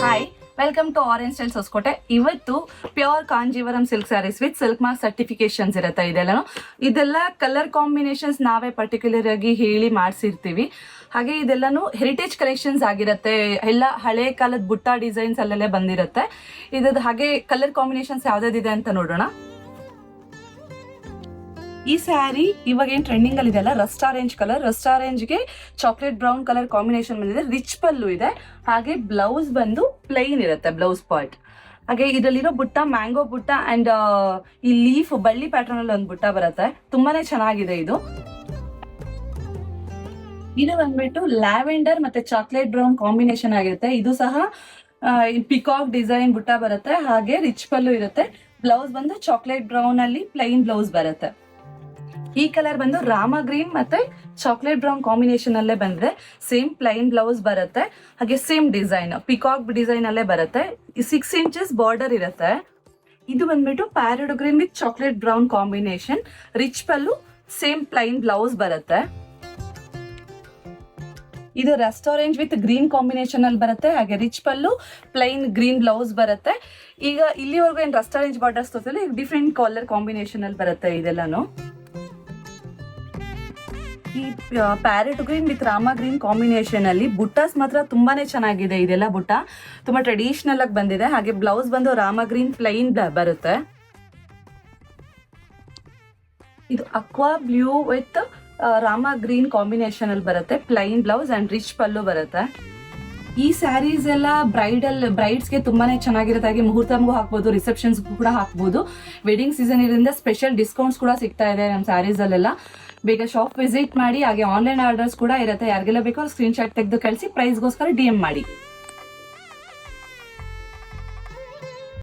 Hi, welcome to orange styles Hoskote. ಇವತ್ತು pure Kanjeevaram silk sarees with silk mark certifications ಇರುತ್ತೆ. ಇದೆಲ್ಲ colour combinations ನಾವೇ particular ಆಗಿ ಹೇಳಿ ಮಾಡಿಸಿರ್ತೀವಿ. ಹಾಗೆ ಇದೆಲ್ಲಾನು ಹೆರಿಟೇಜ್ ಕಲೆಕ್ಷನ್ಸ್ ಆಗಿರುತ್ತೆ. ಎಲ್ಲ ಹಳೆ ಕಾಲದ ಬುಟ್ಟ ಡಿಸೈನ್ಸ್ ಅಲ್ಲೆಲ್ಲ ಬಂದಿರುತ್ತೆ. ಇದ್ರದ್ದು ಹಾಗೆ ಕಲರ್ ಕಾಂಬಿನೇಷನ್ಸ್ ಯಾವ್ದಾದಿದೆ ಅಂತ ನೋಡೋಣ. ಈ ಸ್ಯಾರಿ ಇವಾಗ ಏನ್ ಟ್ರೆಂಡಿಂಗ್ ಅಲ್ಲಿ ಇದೆಲ್ಲ ರಸ್ಟ್ ಆರೆಂಜ್ ಕಲರ್, ರಸ್ಟ್ ಆರೆಂಜ್ಗೆ ಚಾಕ್ಲೇಟ್ ಬ್ರೌನ್ ಕಲರ್ ಕಾಂಬಿನೇಷನ್ ಬಂದಿದೆ. ರಿಚ್ ಪಲ್ಲು ಇದೆ. ಹಾಗೆ ಬ್ಲೌಸ್ ಬಂದು ಪ್ಲೈನ್ ಇರುತ್ತೆ, ಬ್ಲೌಸ್ ಪಾರ್ಟ್. ಹಾಗೆ ಇದರಲ್ಲಿರೋ ಬುಟ್ಟ ಮ್ಯಾಂಗೋ ಬುಟ್ಟ ಅಂಡ್ ಈ ಲೀಫ್ ಬಳ್ಳಿ ಪ್ಯಾಟರ್ನ್ ಅಲ್ಲಿ ಒಂದು ಬುಟ್ಟ ಬರುತ್ತೆ. ತುಂಬಾನೇ ಚೆನ್ನಾಗಿದೆ ಇದು. ಇದು ಬಂದ್ಬಿಟ್ಟು ಲ್ಯಾವೆಂಡರ್ ಮತ್ತೆ ಚಾಕ್ಲೇಟ್ ಬ್ರೌನ್ ಕಾಂಬಿನೇಷನ್ ಆಗಿರುತ್ತೆ. ಇದು ಸಹ ಪಿಕಾಕ್ ಡಿಸೈನ್ ಬುಟ್ಟ ಬರುತ್ತೆ. ಹಾಗೆ ರಿಚ್ ಪಲ್ಲು ಇರುತ್ತೆ. ಬ್ಲೌಸ್ ಬಂದು ಚಾಕ್ಲೇಟ್ ಬ್ರೌನ್ ಅಲ್ಲಿ ಪ್ಲೈನ್ ಬ್ಲೌಸ್ ಬರುತ್ತೆ. ಈ ಕಲರ್ ಬಂದು ರಾಮ ಗ್ರೀನ್ ಮತ್ತೆ ಚಾಕ್ಲೇಟ್ ಬ್ರೌನ್ ಕಾಂಬಿನೇಷನ್ ಅಲ್ಲೇ ಬಂದಿದೆ. ಸೇಮ್ ಪ್ಲೈನ್ ಬ್ಲೌಸ್ ಬರುತ್ತೆ. ಹಾಗೆ ಸೇಮ್ ಡಿಸೈನ್ ಪಿಕಾಕ್ ಡಿಸೈನ್ ಅಲ್ಲೇ ಬರುತ್ತೆ. 6 ಇಂಚಸ್ ಬಾರ್ಡರ್ ಇರುತ್ತೆ. ಇದು ಬಂದ್ಬಿಟ್ಟು parrot green with chocolate brown combination. Rich pallu, same plain blouse ಬರುತ್ತೆ. ಇದು rust orange with green combination ಅಲ್ಲಿ ಬರುತ್ತೆ. ಹಾಗೆ rich pallu, plain green blouse ಬರುತ್ತೆ. ಈಗ ಇಲ್ಲಿವರೆಗೂ ಏನ್ ರಸ್ಟ್ ಆರೆಂಜ್ ಬಾರ್ಡರ್ಸ್ ತೋರಿಸಲ್ಲ, ಈಗ ಡಿಫ್ರೆಂಟ್ ಕಲರ್ ಕಾಂಬಿನೇಷನ್ ಅಲ್ಲಿ ಬರುತ್ತೆ ಇದೆಲ್ಲಾನು. ಈ parrot green with Rama green combination ಅಲ್ಲಿ ಬುಟ್ಟಾಸ್ ಮಾತ್ರ ತುಂಬಾನೇ ಚೆನ್ನಾಗಿದೆ. ಇದೆಲ್ಲ ಬುಟ್ಟ ತುಂಬಾ ಟ್ರೆಡಿಷನಲ್ ಆಗಿ ಬಂದಿದೆ. ಹಾಗೆ ಬ್ಲೌಸ್ ಬಂದು ರಾಮ ಗ್ರೀನ್ ಪ್ಲೈನ್ ಬರುತ್ತೆ. ಇದು aqua blue with Rama green combination ಅಲ್ಲಿ ಬರುತ್ತೆ. ಪ್ಲೈನ್ ಬ್ಲೌಸ್ ಅಂಡ್ ರಿಚ್ ಪಲ್ಲು ಬರುತ್ತೆ. ಈ ಸ್ಯಾರೀಸ್ ಎಲ್ಲ ಬ್ರೈಡ್ಸ್ಗೆ ತುಂಬಾನೇ ಚೆನ್ನಾಗಿರುತ್ತೆ. ಹಾಗೆ ಮುಹೂರ್ತಮ್ಗೂ ಹಾಕ್ಬೋದು, ರಿಸೆಪ್ಷನ್ಸ್ ಕೂಡ ಹಾಕ್ಬೋದು. ವೆಡ್ಡಿಂಗ್ ಸೀಸನ್ ಇರೋದ್ರಿಂದ ಸ್ಪೆಷಲ್ ಡಿಸ್ಕೌಂಟ್ಸ್ ಕೂಡ ಸಿಗ್ತಾ ಇದೆ ನಮ್ಮ ಸ್ಯಾರೀಸ್ ಅಲ್ಲೆಲ್ಲ. ಬೇಗ ಶಾಪ್ ವಿಸಿಟ್ ಮಾಡಿ. ಹಾಗೆ ಆನ್ಲೈನ್ ಆರ್ಡರ್ಸ್ ಕೂಡ ಇರುತ್ತೆ. ಯಾರಿಗೆಲ್ಲ ಬೇಕೋ ಸ್ಕ್ರೀನ್ ಶಾಟ್ ತೆಗೆದು ಕಳಿಸಿ, ಪ್ರೈಸ್ಗೋಸ್ಕರ DM ಮಾಡಿ.